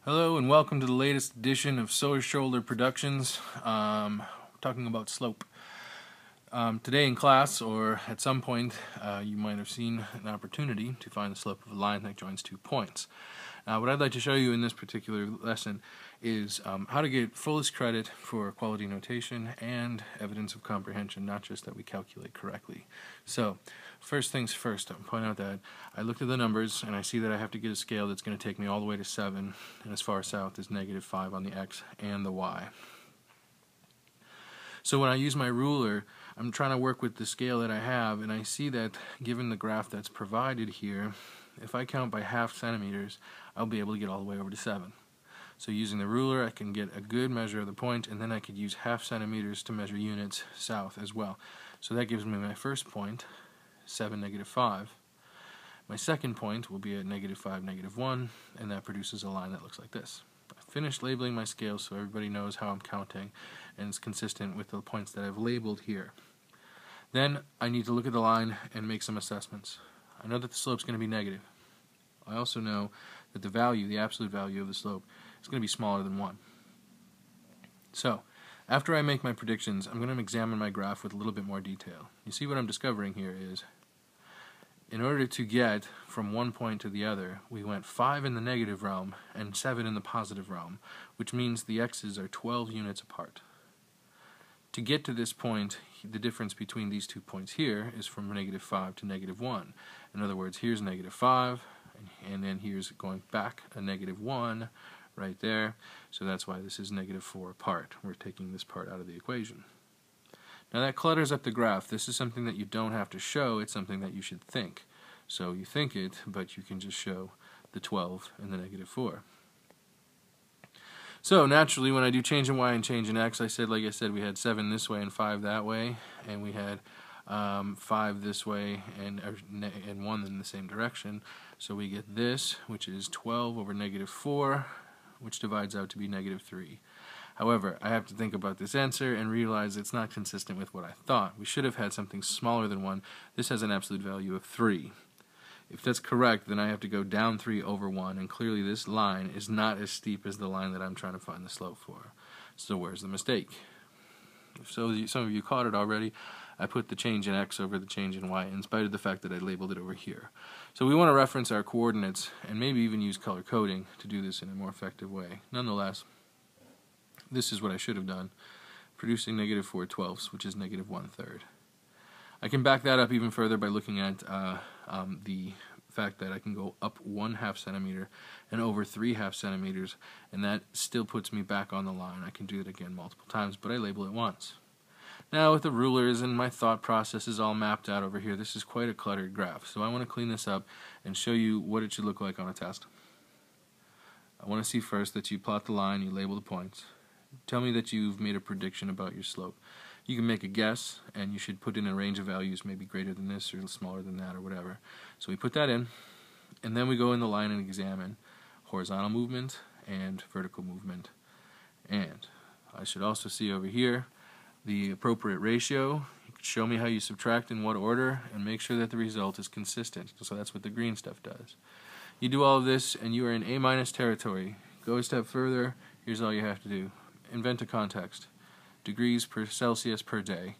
Hello and welcome to the latest edition of Solar Shoulder Productions. Talking about slope. Today in class, or at some point, you might have seen an opportunity to find the slope of a line that joins 2 points. What I'd like to show you in this particular lesson is how to get fullest credit for quality notation and evidence of comprehension, not just that we calculate correctly. So, first things first, I'll point out that I looked at the numbers and I see that I have to get a scale that's going to take me all the way to 7, and as far south as -5 on the x and the y. So when I use my ruler, I'm trying to work with the scale that I have, and I see that given the graph that's provided here, if I count by ½ centimeters, I'll be able to get all the way over to 7. So using the ruler, I can get a good measure of the point, and then I could use ½ centimeters to measure units south as well. So that gives me my first point, 7, -5. My second point will be at -5, -1, and that produces a line that looks like this. I finished labeling my scale so everybody knows how I'm counting, and it's consistent with the points that I've labeled here. Then I need to look at the line and make some assessments. I know that the slope's going to be negative. I also know that the value, the absolute value of the slope, is going to be smaller than 1. So, after I make my predictions, I'm going to examine my graph with a little bit more detail. You see what I'm discovering here is, in order to get from one point to the other, we went 5 in the negative realm and 7 in the positive realm, which means the x's are 12 units apart. To get to this point, the difference between these 2 points here is from -5 to -1. In other words, here's -5, and then here's going back a -1 right there. So that's why this is -4 apart. We're taking this part out of the equation. Now that clutters up the graph. This is something that you don't have to show. It's something that you should think. So you think it, but you can just show the 12 and the -4. So naturally, when I do change in y and change in x, like I said, we had 7 this way and 5 that way, and we had 5 this way and 1 in the same direction. So we get this, which is 12 over -4, which divides out to be -3. However, I have to think about this answer and realize it's not consistent with what I thought. We should have had something smaller than 1. This has an absolute value of 3. If that's correct, then I have to go down 3 over 1, and clearly this line is not as steep as the line that I'm trying to find the slope for. So where's the mistake? So some of you caught it already. I put the change in x over the change in y, in spite of the fact that I labeled it over here. So we want to reference our coordinates, and maybe even use color coding to do this in a more effective way. Nonetheless, this is what I should have done, producing -4/12, which is -1/3. I can back that up even further by looking at the fact that I can go up 1/2 centimeter and over 3/2 centimeters, and that still puts me back on the line. I can do it again multiple times, but I label it once. Now with the rulers and my thought process is all mapped out over here, this is quite a cluttered graph. So I want to clean this up and show you what it should look like on a test. I want to see first that you plot the line, you label the points. Tell me that you've made a prediction about your slope. You can make a guess, and you should put in a range of values, maybe greater than this or smaller than that or whatever. So we put that in, and then we go in the line and examine horizontal movement and vertical movement. And I should also see over here the appropriate ratio. You can show me how you subtract in what order, and make sure that the result is consistent. So that's what the green stuff does. You do all of this, and you are in A- territory. Go a step further, here's all you have to do. Invent a context. Degrees per Celsius per day.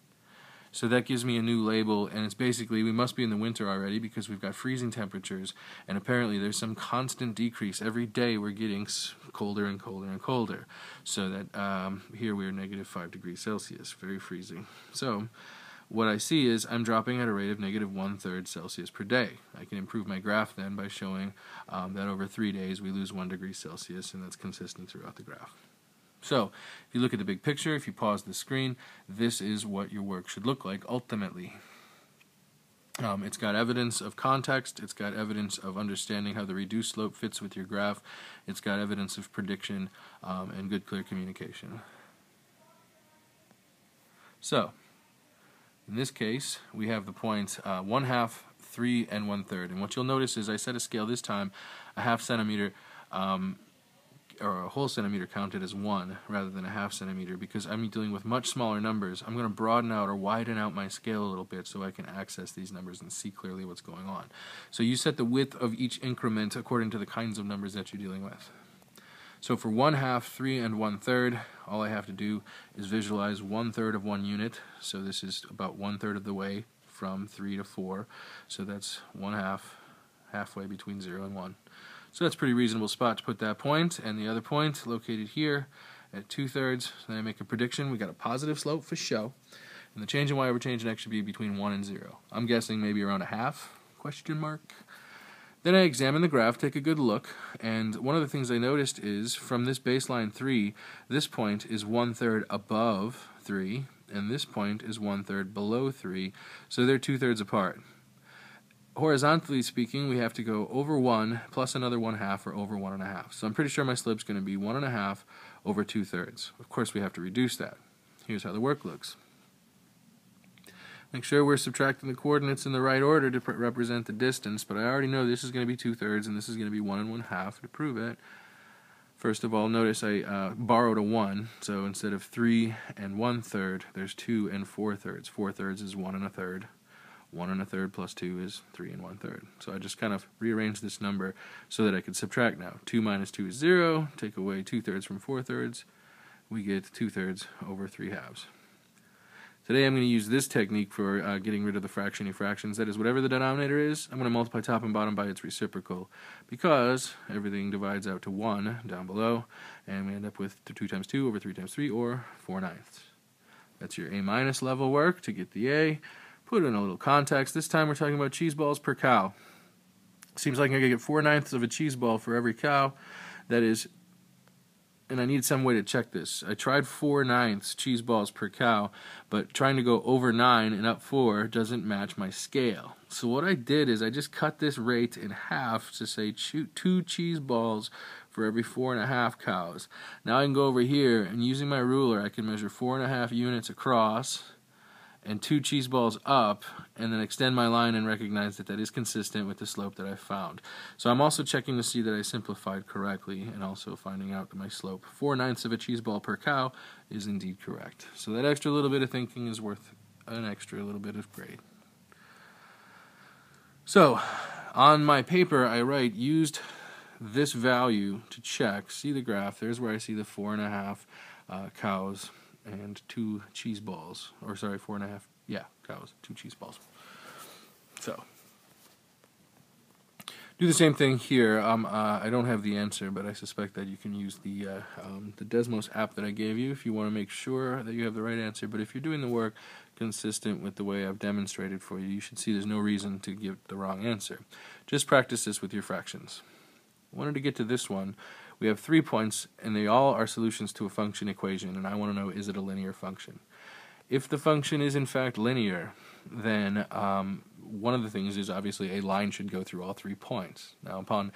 So that gives me a new label, and it's basically, we must be in the winter already because we've got freezing temperatures, and apparently there's some constant decrease. Every day we're getting colder and colder and colder. So that here we are -5 degrees Celsius, very freezing. So what I see is I'm dropping at a rate of -1/3 Celsius per day. I can improve my graph then by showing that over 3 days we lose 1 degree Celsius, and that's consistent throughout the graph. So, if you look at the big picture, if you pause the screen, this is what your work should look like ultimately. It's got evidence of context, it's got evidence of understanding how the reduced slope fits with your graph, it's got evidence of prediction, and good clear communication. So, in this case, we have the points 1/2, 3, and 1/3. And what you'll notice is I set a scale this time, a ½ centimeter, or a whole centimeter counted as 1 rather than a ½ centimeter, because I'm dealing with much smaller numbers. I'm going to broaden out or widen out my scale a little bit so I can access these numbers and see clearly what's going on. So you set the width of each increment according to the kinds of numbers that you're dealing with. So for 1/2, 3, and 1/3, all I have to do is visualize 1/3 of 1 unit. So this is about 1/3 of the way from 3 to 4. So that's 1/2, halfway between 0 and 1. So that's a pretty reasonable spot to put that point, and the other point located here at 2/3. So then I make a prediction. We got a positive slope for show, and the change in y over change in x should be between 1 and 0. I'm guessing maybe around 1/2, question mark. Then I examine the graph, take a good look, and one of the things I noticed is from this baseline 3, this point is 1/3 above 3, and this point is 1/3 below 3, so they're 2/3 apart. Horizontally speaking, we have to go over 1 plus another 1/2 or over 1.5. So I'm pretty sure my slope's going to be 1.5 over 2/3. Of course, we have to reduce that. Here's how the work looks. Make sure we're subtracting the coordinates in the right order to represent the distance, but I already know this is going to be 2/3 and this is going to be 1 and 1/2 to prove it. First of all, notice I borrowed a 1, so instead of 3 and 1/3, there's 2 and 4/3. 4/3 is 1 1/3. 1 1/3 plus 2 is 3 and 1/3. So I just kind of rearranged this number so that I could subtract now. 2 minus 2 is 0. Take away 2/3 from 4/3. We get 2/3 over 3/2. Today I'm going to use this technique for getting rid of the fractiony fractions. That is, whatever the denominator is, I'm going to multiply top and bottom by its reciprocal, because everything divides out to 1 down below, and we end up with 2 times 2 over 3 times 3, or 4/9. That's your A- level work to get the A. Put it in a little context. This time we're talking about cheese balls per cow. Seems like I could get 4/9 of a cheese ball for every cow. That is, and I need some way to check this. I tried 4/9 cheese balls per cow, but trying to go over 9 and up 4 doesn't match my scale. So what I did is I just cut this rate in half to say 2 cheese balls for every 4.5 cows. Now I can go over here, and using my ruler I can measure 4.5 units across and 2 cheese balls up, and then extend my line and recognize that that is consistent with the slope that I found. So I'm also checking to see that I simplified correctly, and also finding out that my slope, 4/9 of a cheese ball per cow, is indeed correct. So that extra little bit of thinking is worth an extra little bit of grade. So on my paper I write, used this value to check, see the graph, there's where I see the 4.5 cows and 2 cheese balls, or sorry, 4.5, yeah, cows, 2 cheese balls. So do the same thing here. I don't have the answer, but I suspect that you can use the Desmos app that I gave you if you want to make sure that you have the right answer. But if you're doing the work consistent with the way I've demonstrated for you, you should see there's no reason to give the wrong answer. Just practice this with your fractions. I wanted to get to this one. We have 3 points, and they all are solutions to a function equation, and I want to know, is it a linear function? If the function is in fact linear, then one of the things is obviously a line should go through all 3 points. Now upon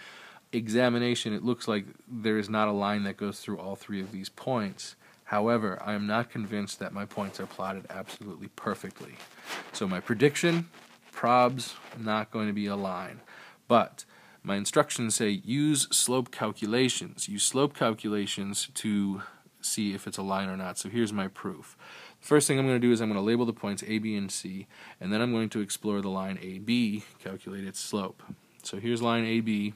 examination it looks like there is not a line that goes through all 3 of these points. However, I am not convinced that my points are plotted absolutely perfectly. So my prediction, prob's not going to be a line. But my instructions say use slope calculations. Use slope calculations to see if it's a line or not. So here's my proof. First thing I'm going to do is I'm going to label the points A, B, and C, and then I'm going to explore the line AB, calculate its slope. So here's line AB,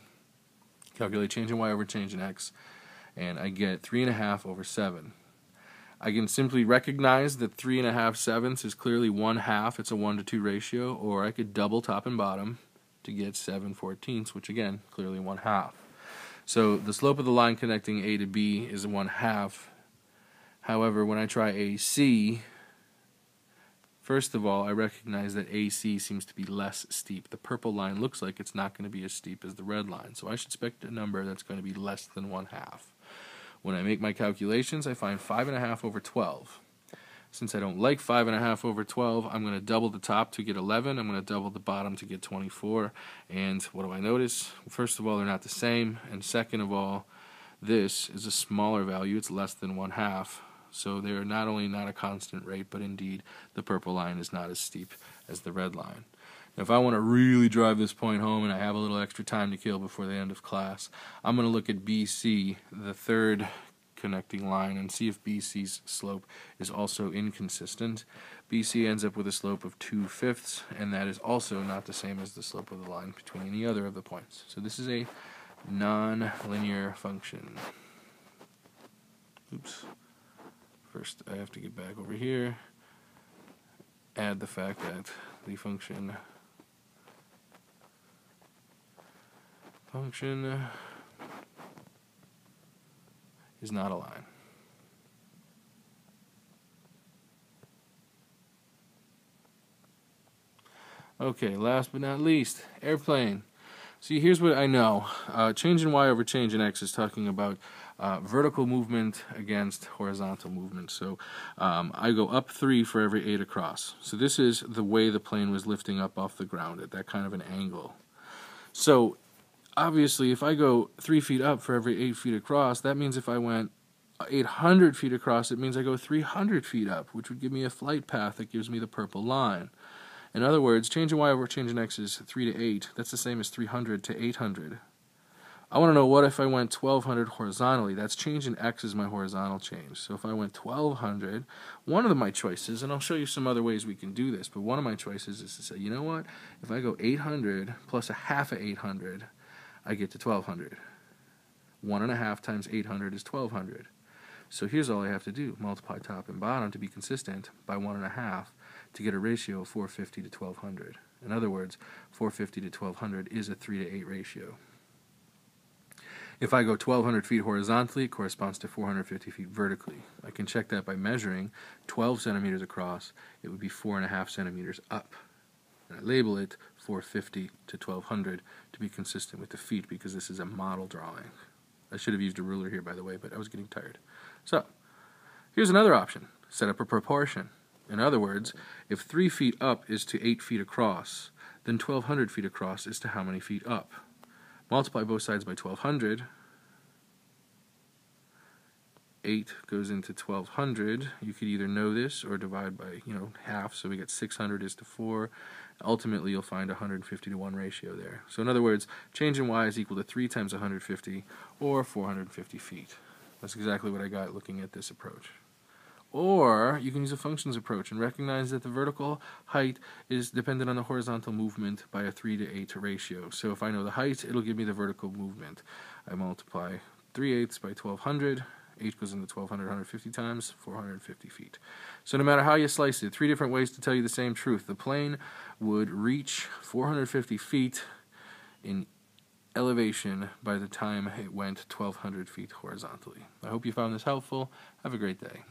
calculate change in y over change in x, and I get 3.5 over 7. I can simply recognize that 3.5 sevenths is clearly 1/2. It's a 1-to-2 ratio, or I could double top and bottom to get 7/14, which again, clearly 1/2. So the slope of the line connecting A to B is 1/2. However, when I try AC, first of all, I recognize that AC seems to be less steep. The purple line looks like it's not going to be as steep as the red line, so I should expect a number that's going to be less than 1/2. When I make my calculations, I find 5.5 over 12. Since I don't like 5.5 over 12, I'm going to double the top to get 11. I'm going to double the bottom to get 24. And what do I notice? First of all, they're not the same. And second of all, this is a smaller value. It's less than 1/2. So they're not only not a constant rate, but indeed the purple line is not as steep as the red line. Now, if I want to really drive this point home and I have a little extra time to kill before the end of class, I'm going to look at BC, the third connecting line, and see if BC's slope is also inconsistent. BC ends up with a slope of 2/5, and that is also not the same as the slope of the line between any other of the points. So this is a non-linear function. oops, first I have to get back over here, add the fact that the function is not a line. Okay, last but not least, airplane. See, here's what I know. Change in y over change in x is talking about vertical movement against horizontal movement. So I go up 3 for every 8 across. So this is the way the plane was lifting up off the ground at that kind of an angle. So obviously, if I go 3 feet up for every 8 feet across, that means if I went 800 feet across, it means I go 300 feet up, which would give me a flight path that gives me the purple line. In other words, change in y over change in x is 3 to 8. That's the same as 300 to 800. I want to know what if I went 1200 horizontally. That's change in x is my horizontal change. So if I went 1200, one of my choices, and I'll show you some other ways we can do this, but one of my choices is to say, you know what? If I go 800 plus a half of 800, I get to 1200. 1.5 times 800 is 1200. So here's all I have to do. Multiply top and bottom to be consistent by 1.5 to get a ratio of 450 to 1200. In other words, 450 to 1200 is a 3 to 8 ratio. If I go 1200 feet horizontally, it corresponds to 450 feet vertically. I can check that by measuring 12 centimeters across. It would be 4.5 centimeters up. And I label it 450 to 1200 to be consistent with the feet because this is a model drawing. I should have used a ruler here, by the way, but I was getting tired. So, here's another option. Set up a proportion. In other words, if 3 feet up is to 8 feet across, then 1200 feet across is to how many feet up? Multiply both sides by 1200. 8 goes into 1200. You could either know this or divide by, half, so we get 600 is to 4. Ultimately, you'll find a 150 to 1 ratio there. So in other words, change in y is equal to 3 times 150, or 450 feet. That's exactly what I got looking at this approach. Or you can use a functions approach and recognize that the vertical height is dependent on the horizontal movement by a 3 to 8 ratio. So if I know the height, it'll give me the vertical movement. I multiply 3/8 by 1200. 8 goes into 1200 150 times, 450 feet. So no matter how you slice it, 3 different ways to tell you the same truth. The plane would reach 450 feet in elevation by the time it went 1200 feet horizontally. I hope you found this helpful. Have a great day.